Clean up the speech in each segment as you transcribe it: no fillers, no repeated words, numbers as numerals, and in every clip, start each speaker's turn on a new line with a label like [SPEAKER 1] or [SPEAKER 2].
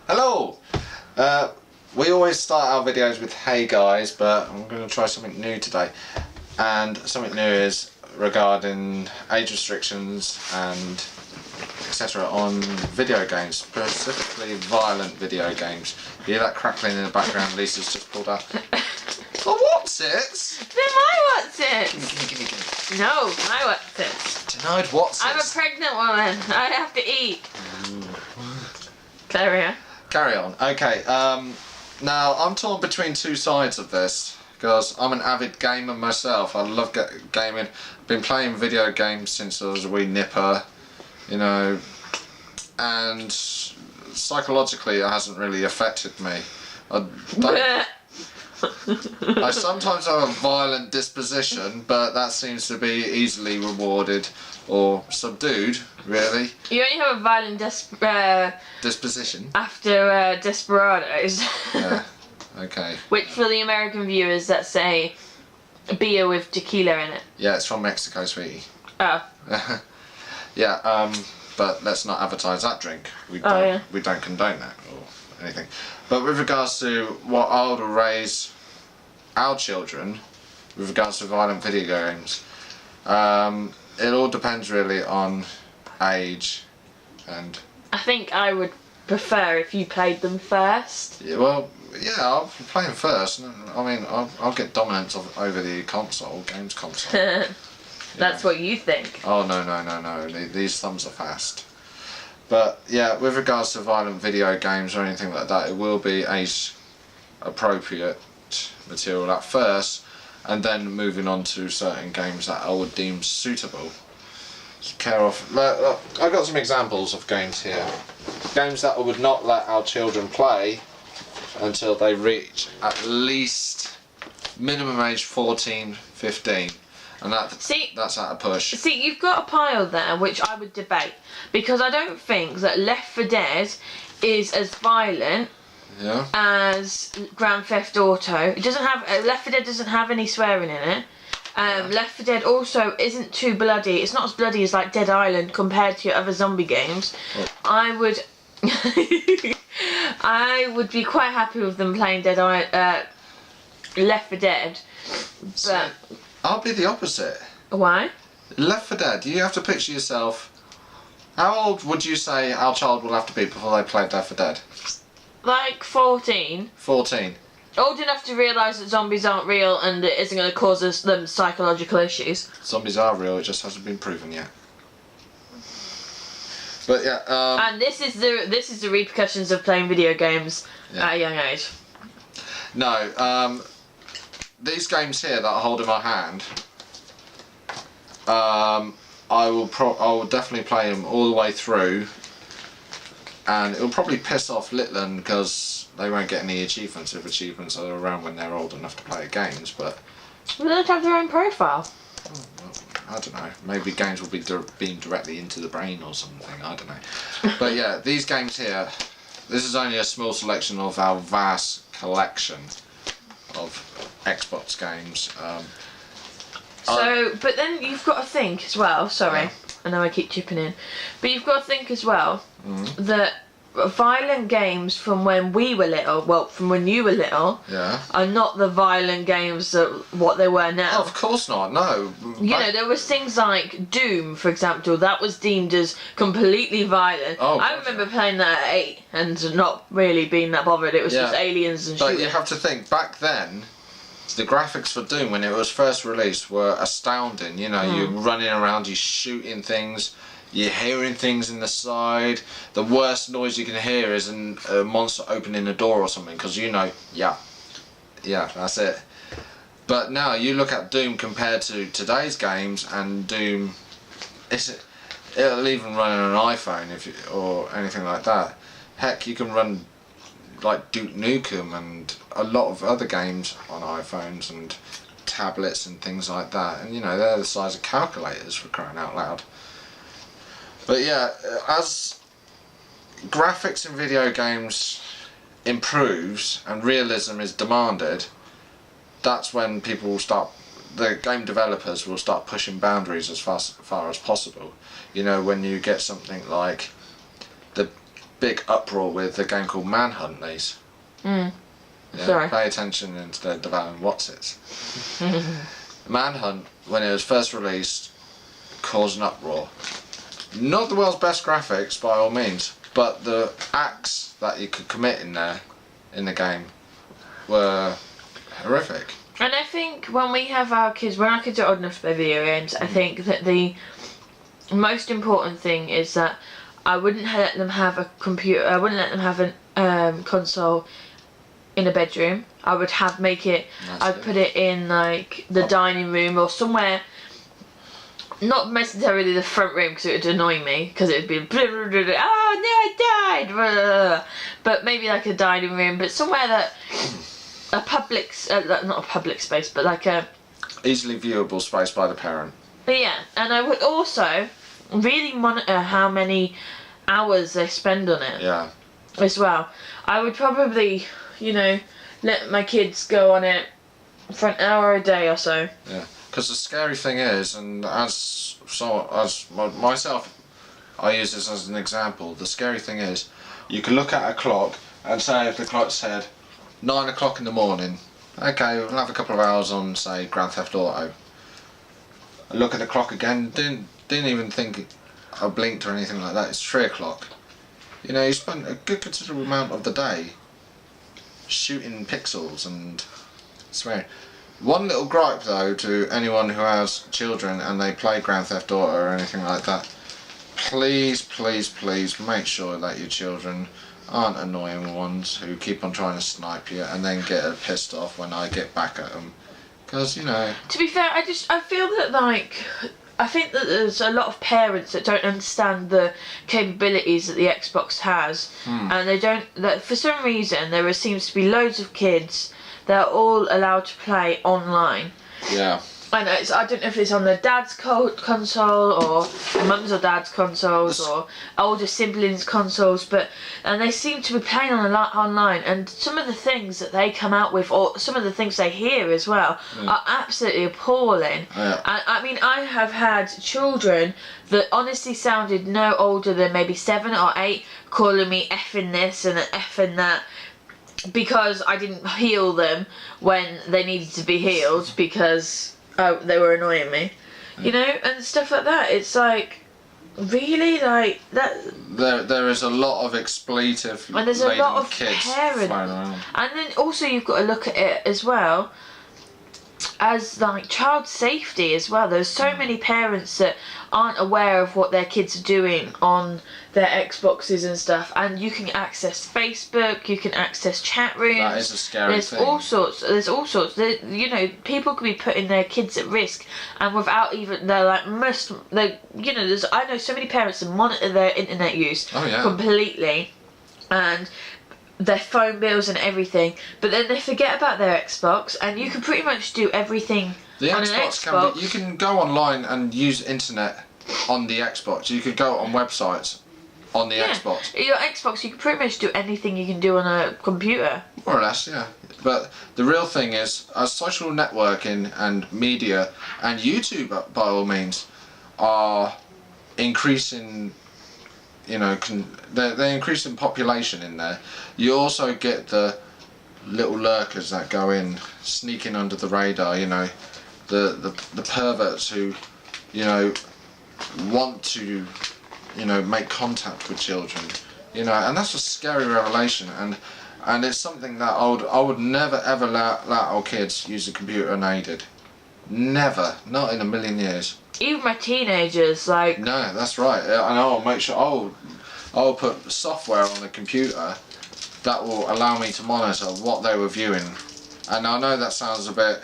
[SPEAKER 1] Hello! We always start our videos with "Hey guys," but I'm going to try something new today. And something new is regarding age restrictions and etc. on video games, specifically violent video games. You hear that crackling in the background? Lisa's just pulled out. Oh, what's it?
[SPEAKER 2] They're my what's it?
[SPEAKER 1] Gimme.
[SPEAKER 2] No, my what's it?
[SPEAKER 1] Denied what's it?
[SPEAKER 2] I'm a pregnant woman. I have to eat. Carry on.
[SPEAKER 1] Carry on. Okay, now I'm torn between two sides of this because I'm an avid gamer myself. I love gaming. I've been playing video games since I was a wee nipper, you know, and psychologically it hasn't really affected me. I sometimes have a violent disposition, but that seems to be easily rewarded or subdued, really.
[SPEAKER 2] You only have a violent
[SPEAKER 1] Disposition?
[SPEAKER 2] after Desperados.
[SPEAKER 1] Yeah, okay.
[SPEAKER 2] Which for the American viewers, that's a beer with tequila in it.
[SPEAKER 1] Yeah, it's from Mexico, sweetie.
[SPEAKER 2] Oh.
[SPEAKER 1] Yeah, but let's not advertise that drink. We don't condone that or anything. But with regards to what I would raise our children, with regards to violent video games, it all depends really on age and...
[SPEAKER 2] I think I would prefer if you played them first.
[SPEAKER 1] Yeah, well, yeah, I'll play them first. I mean, I'll get dominance over the games console.
[SPEAKER 2] That's what you think.
[SPEAKER 1] Oh, no. These thumbs are fast. But, yeah, with regards to violent video games or anything like that, it will be age-appropriate material at first, and then moving on to certain games that I would deem suitable. Look, I've got some examples of games here. Games that I would not let our children play until they reach at least minimum age 14, 15. And that's at a push.
[SPEAKER 2] See, you've got a pile there which I would debate, because I don't think that Left 4 Dead is as violent as Grand Theft Auto. It doesn't have Left 4 Dead doesn't have any swearing in it. Left 4 Dead also isn't too bloody. It's not as bloody as like Dead Island compared to other zombie games. Oh. I would be quite happy with them playing Left 4 Dead, but
[SPEAKER 1] I'll be the opposite.
[SPEAKER 2] Why?
[SPEAKER 1] Left 4 Dead, you have to picture yourself. How old would you say our child will have to be before they play Left 4 Dead?
[SPEAKER 2] Like 14.
[SPEAKER 1] 14.
[SPEAKER 2] Old enough to realise that zombies aren't real and it isn't going to cause them psychological issues.
[SPEAKER 1] Zombies are real, it just hasn't been proven yet. But yeah,
[SPEAKER 2] and this is the repercussions of playing video games at a young age.
[SPEAKER 1] No, these games here that I hold in my hand, I will definitely play them all the way through, and it'll probably piss off Litland because they won't get any achievements if achievements are around when they're old enough to play games. But
[SPEAKER 2] they don't have their own profile.
[SPEAKER 1] Oh, well, I don't know. Maybe games will be beamed directly into the brain or something. I don't know. But yeah, these games here. This is only a small selection of our vast collection of Xbox games.
[SPEAKER 2] But then you've got to think as well, sorry, I know I keep chipping in, but you've got to think as well that violent games from when we were little, well, from when you were little, are not the violent games that what they were now.
[SPEAKER 1] Oh, of course not, no.
[SPEAKER 2] You know, there was things like Doom, for example, that was deemed as completely violent.
[SPEAKER 1] Oh,
[SPEAKER 2] I remember playing that at 8 and not really being that bothered, it was just aliens and shit.
[SPEAKER 1] But you have to think, back then, the graphics for Doom, when it was first released, were astounding. You know, you're running around, you're shooting things, you're hearing things in the side. The worst noise you can hear is a monster opening a door or something, because you know, yeah, that's it. But now you look at Doom compared to today's games, and Doom, it'll even run on an iPhone or anything like that. Heck, you can run like Duke Nukem and a lot of other games on iPhones and tablets and things like that, and you know, they're the size of calculators, for crying out loud. But yeah, as graphics in video games improves and realism is demanded, that's when people will start, the game developers will start pushing boundaries as far as possible. You know, when you get something like big uproar with a game called Manhunt, Lise.
[SPEAKER 2] Mm.
[SPEAKER 1] Yeah,
[SPEAKER 2] Sorry.
[SPEAKER 1] pay attention instead of Alan Watsits. Manhunt, when it was first released, caused an uproar. Not the world's best graphics by all means, but the acts that you could commit in there, in the game, were horrific.
[SPEAKER 2] And I think when we have our kids, when our kids are old enough to play video games, I think that the most important thing is that I wouldn't let them have a computer. I wouldn't let them have an console in a bedroom. I would make it. I'd put it in like the dining room or somewhere. Not necessarily the front room because it would annoy me because it would be oh no I died, but maybe like a dining room, but somewhere that a public not a public space, but like a
[SPEAKER 1] easily viewable space by the parent.
[SPEAKER 2] But yeah, and I would also really monitor how many hours they spend on it.
[SPEAKER 1] Yeah.
[SPEAKER 2] As well, I would probably, let my kids go on it for an hour a day or so.
[SPEAKER 1] Yeah. Because the scary thing is, and as myself, I use this as an example. The scary thing is, you can look at a clock and say if the clock said 9 o'clock in the morning, okay, we'll have a couple of hours on, say, Grand Theft Auto. I look at the clock again, didn't even think I blinked or anything like that. It's 3 o'clock. You spent a good considerable amount of the day shooting pixels and swearing. One little gripe though to anyone who has children and they play Grand Theft Auto or anything like that, please, please, please make sure that your children aren't annoying ones who keep on trying to snipe you and then get pissed off when I get back at them. Because,
[SPEAKER 2] To be fair, I feel that I think that there's a lot of parents that don't understand the capabilities that the Xbox has, and that for some reason there seems to be loads of kids that are all allowed to play online.
[SPEAKER 1] Yeah.
[SPEAKER 2] I know I don't know if it's on their dad's console or mum's or dad's consoles or older siblings' consoles, and they seem to be playing on a lot online. And some of the things that they come out with, or some of the things they hear as well, are absolutely appalling.
[SPEAKER 1] Yeah.
[SPEAKER 2] And I mean, I have had children that honestly sounded no older than maybe 7 or 8, calling me effing this and effing that, because I didn't heal them when they needed to be healed because they were annoying me, and stuff like that. It's like, really, like that.
[SPEAKER 1] There is a lot of expletive.
[SPEAKER 2] And there's a lot of
[SPEAKER 1] kids
[SPEAKER 2] parents,
[SPEAKER 1] flying around.
[SPEAKER 2] and then also you've got to look at it as well as like child safety as well. There's so many parents that aren't aware of what their kids are doing on their Xboxes and stuff, and you can access Facebook, you can access chat rooms.
[SPEAKER 1] That is a scary thing.
[SPEAKER 2] There's all sorts. People could be putting their kids at risk, and without even I know so many parents that monitor their internet use completely, and their phone bills and everything, but then they forget about their Xbox, and you can pretty much do everything on an Xbox.
[SPEAKER 1] You can go online and use internet on the Xbox. You could go on websites on the Xbox.
[SPEAKER 2] Your Xbox, you can pretty much do anything you can do on a computer.
[SPEAKER 1] More or less, yeah. But the real thing is, as social networking and media and YouTube, by all means, are increasing. They're increasing population in there. You also get the little lurkers that go in, sneaking under the radar. The perverts who, want to, make contact with children. And that's a scary revelation. And it's something that I would never ever let our kids use a computer unaided. Never, not in a million years.
[SPEAKER 2] Even my teenagers, like.
[SPEAKER 1] No, that's right. And I'll make sure I'll put software on the computer that will allow me to monitor what they were viewing. And I know that sounds a bit.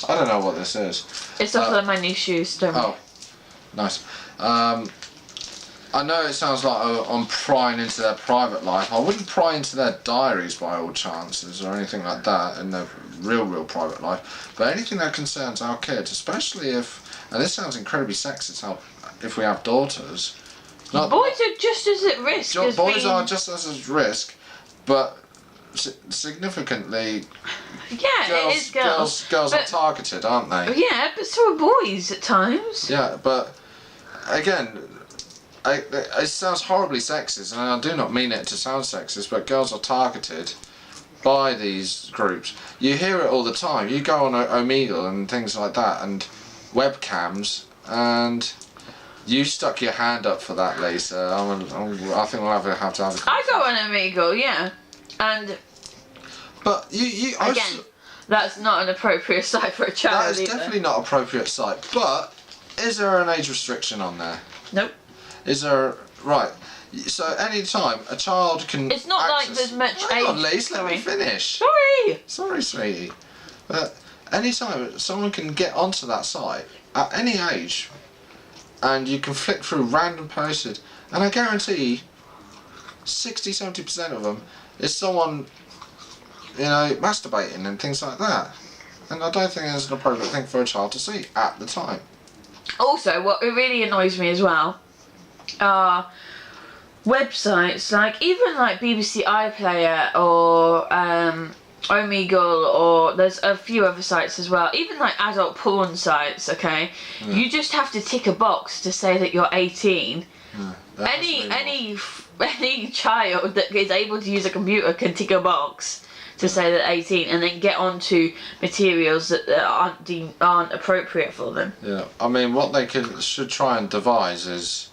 [SPEAKER 1] I don't know what this is.
[SPEAKER 2] It's off of my new shoes, don't worry.
[SPEAKER 1] Oh, nice. I know it sounds like I'm prying into their private life. I wouldn't pry into their diaries by all chances or anything like that in their real private life. But anything that concerns our kids, especially if, and this sounds incredibly sexist, if we have daughters.
[SPEAKER 2] Boys are just as at risk.
[SPEAKER 1] Boys are just as at risk, but significantly.
[SPEAKER 2] Yeah, it is girls.
[SPEAKER 1] Girls are targeted, aren't they?
[SPEAKER 2] Yeah, but so are boys at times.
[SPEAKER 1] Yeah, but again, it sounds horribly sexist, and I do not mean it to sound sexist, but girls are targeted by these groups. You hear it all the time. You go on Omegle and things like that, and webcams, and you stuck your hand up for that, Lisa. I think we'll have to have a
[SPEAKER 2] I go on Omegle, yeah, and
[SPEAKER 1] but you
[SPEAKER 2] again, that's not an appropriate site for a child.
[SPEAKER 1] That is
[SPEAKER 2] either.
[SPEAKER 1] definitely not an appropriate site. But is there an age restriction on there?
[SPEAKER 2] Nope.
[SPEAKER 1] Is there right? So any time a child can.
[SPEAKER 2] It's not like there's much
[SPEAKER 1] Hang
[SPEAKER 2] age.
[SPEAKER 1] on, Lise, let me finish.
[SPEAKER 2] Sorry,
[SPEAKER 1] sweetie. But any time someone can get onto that site at any age, and you can flick through random posted, and I guarantee 60-70% of them is someone, masturbating and things like that. And I don't think it's an appropriate thing for a child to see at the time.
[SPEAKER 2] Also, what really annoys me as well are websites even like BBC iPlayer or Omegle, or there's a few other sites as well, even like adult porn sites, okay? Yeah. You just have to tick a box to say that you're 18. Yeah, any child that is able to use a computer can tick a box to say that 18 and then get onto materials that aren't appropriate for them.
[SPEAKER 1] Yeah, I mean what they should try and devise is,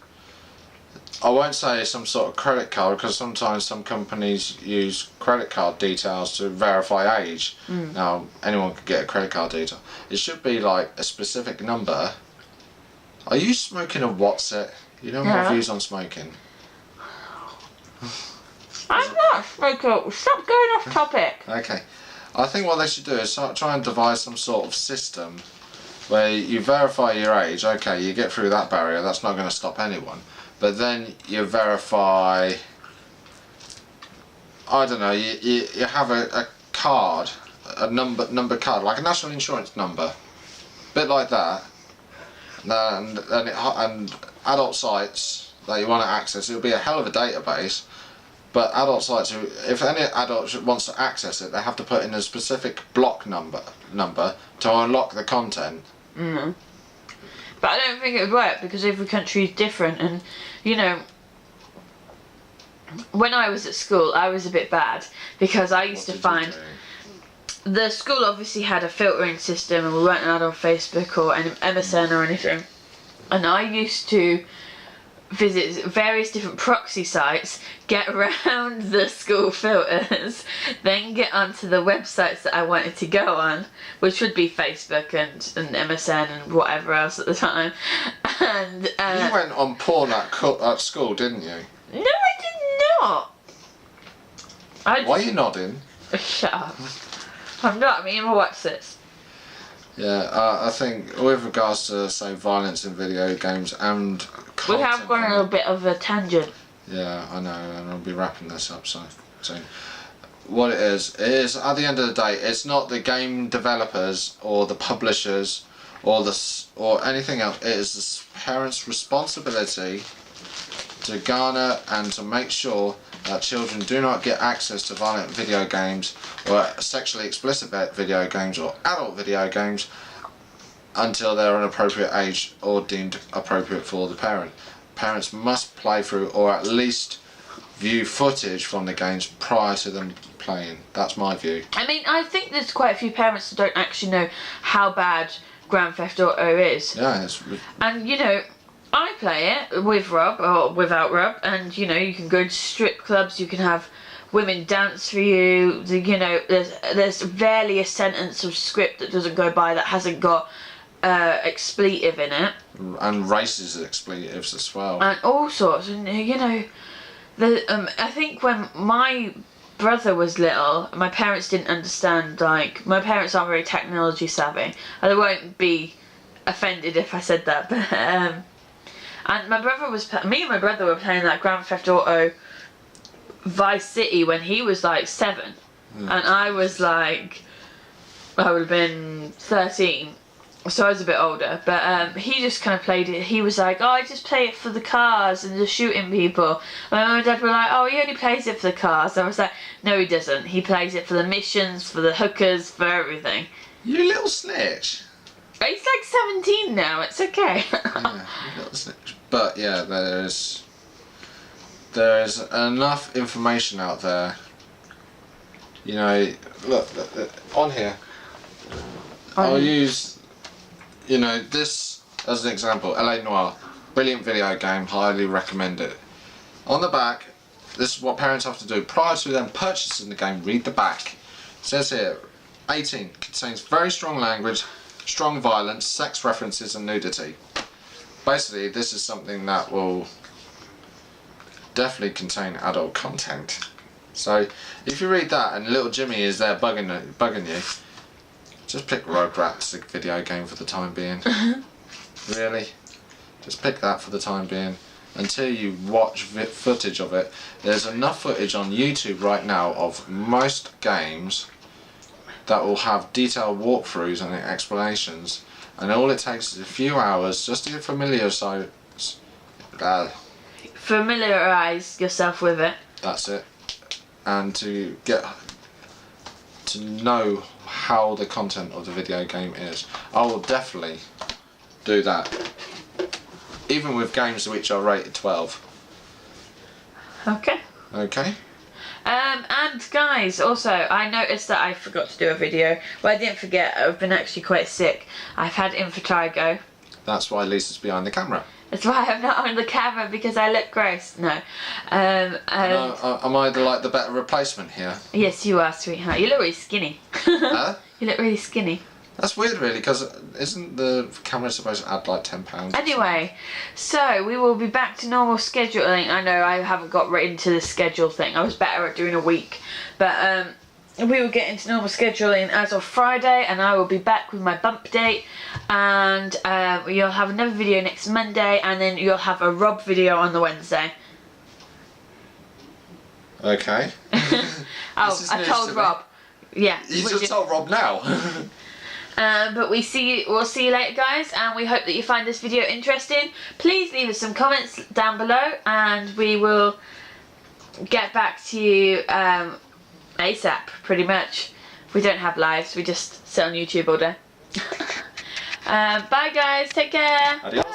[SPEAKER 1] I won't say some sort of credit card, because sometimes some companies use credit card details to verify age. Now, anyone could get a credit card detail. It should be like a specific number. Are you smoking a What's-It? You know my views on smoking.
[SPEAKER 2] I'm not smoking. Stop going off topic.
[SPEAKER 1] Okay. I think what they should do is try and devise some sort of system where you verify your age. Okay, you get through that barrier. That's not going to stop anyone. But then you verify, I don't know, you have a card, a number card, like a national insurance number, bit like that, and adult sites that you want to access. It'll be a hell of a database, but adult sites, if any adult wants to access it, they have to put in a specific block number to unlock the content.
[SPEAKER 2] Mm-hmm. But I don't think it would work, because every country is different, and when I was at school I was a bit bad, because I used to find the school obviously had a filtering system and we weren't allowed on Facebook or MSN or anything, and I used to visit various different proxy sites, get around the school filters, then get onto the websites that I wanted to go on, which would be Facebook and MSN and whatever else at the time. And
[SPEAKER 1] you went on porn at school, didn't you?
[SPEAKER 2] No, I did not.
[SPEAKER 1] Why are you nodding?
[SPEAKER 2] Shut up. I'm not. I mean, what's this?
[SPEAKER 1] Yeah, I think with regards to, say, violence in video games and
[SPEAKER 2] we have gone a little bit of a tangent.
[SPEAKER 1] Yeah, I know, and I'll be wrapping this up soon. What it is at the end of the day, it's not the game developers or the publishers or anything else. It is the parents' responsibility to garner and to make sure that children do not get access to violent video games or sexually explicit video games or adult video games until they're an appropriate age or deemed appropriate for the parent. Parents must play through or at least view footage from the games prior to them playing. That's my view.
[SPEAKER 2] I mean, I think there's quite a few parents that don't actually know how bad Grand Theft Auto is.
[SPEAKER 1] Yeah,
[SPEAKER 2] and I play it with Rob or without Rob, and you can go to strip clubs, you can have women dance for you. There's barely a sentence of script that doesn't go by that hasn't got expletive in it,
[SPEAKER 1] and racist expletives as well,
[SPEAKER 2] and all sorts. And I think when my brother was little, my parents didn't understand. Like, my parents aren't very technology savvy, and they won't be offended if I said that, but and me and my brother were playing that Grand Theft Auto Vice City when he was like 7, and I was like, I would have been 13, so I was a bit older. But he just kind of played it. He was like, "Oh, I just play it for the cars and just shooting people." And my mum and dad were like, "Oh, he only plays it for the cars." And I was like, "No, he doesn't. He plays it for the missions, for the hookers, for everything."
[SPEAKER 1] You little snitch.
[SPEAKER 2] He's like 17 now. It's okay.
[SPEAKER 1] Yeah, you little snitch. But yeah, there is enough information out there. You know, look on here. I'll use, you know, this as an example. LA Noire, brilliant video game, highly recommend it. On the back, this is what parents have to do prior to them purchasing the game. Read the back. It says here, 18, contains very strong language, strong violence, sex references and nudity. Basically, this is something that will definitely contain adult content. So if you read that and little Jimmy is there bugging you, just pick Rugrats, the video game, for the time being. Really, just pick that for the time being until you watch footage of it. There's enough footage on YouTube right now of most games that will have detailed walkthroughs and explanations, and all it takes is a few hours just to familiarise yourself with it. That's it. And to get to know how the content of the video game is. I will definitely do that, even with games which are rated 12.
[SPEAKER 2] Okay. And guys, also I noticed that I forgot to do a video. Well, I didn't forget, I've been actually quite sick. I've had impetigo.
[SPEAKER 1] That's why Lisa's behind the camera.
[SPEAKER 2] That's why I'm not on the camera, because I look gross. No.
[SPEAKER 1] Am I the better replacement here?
[SPEAKER 2] Yes, you are, sweetheart. You look really skinny.
[SPEAKER 1] Huh?
[SPEAKER 2] You look really skinny.
[SPEAKER 1] That's weird, really, because isn't the camera supposed to add like £10?
[SPEAKER 2] Anyway, so we will be back to normal scheduling. I know I haven't got right into the schedule thing. I was better at doing a week. But we will get into normal scheduling as of Friday, and I will be back with my bump date. And you'll have another video next Monday, and then you'll have a Rob video on the Wednesday.
[SPEAKER 1] Okay.
[SPEAKER 2] I told Rob. Yeah.
[SPEAKER 1] You just told Rob now.
[SPEAKER 2] But we'll see you later, guys, and we hope that you find this video interesting. Please leave us some comments down below, and we will get back to you ASAP, pretty much. We don't have lives, we just sit on YouTube all day. Bye guys, take care.
[SPEAKER 1] Adios.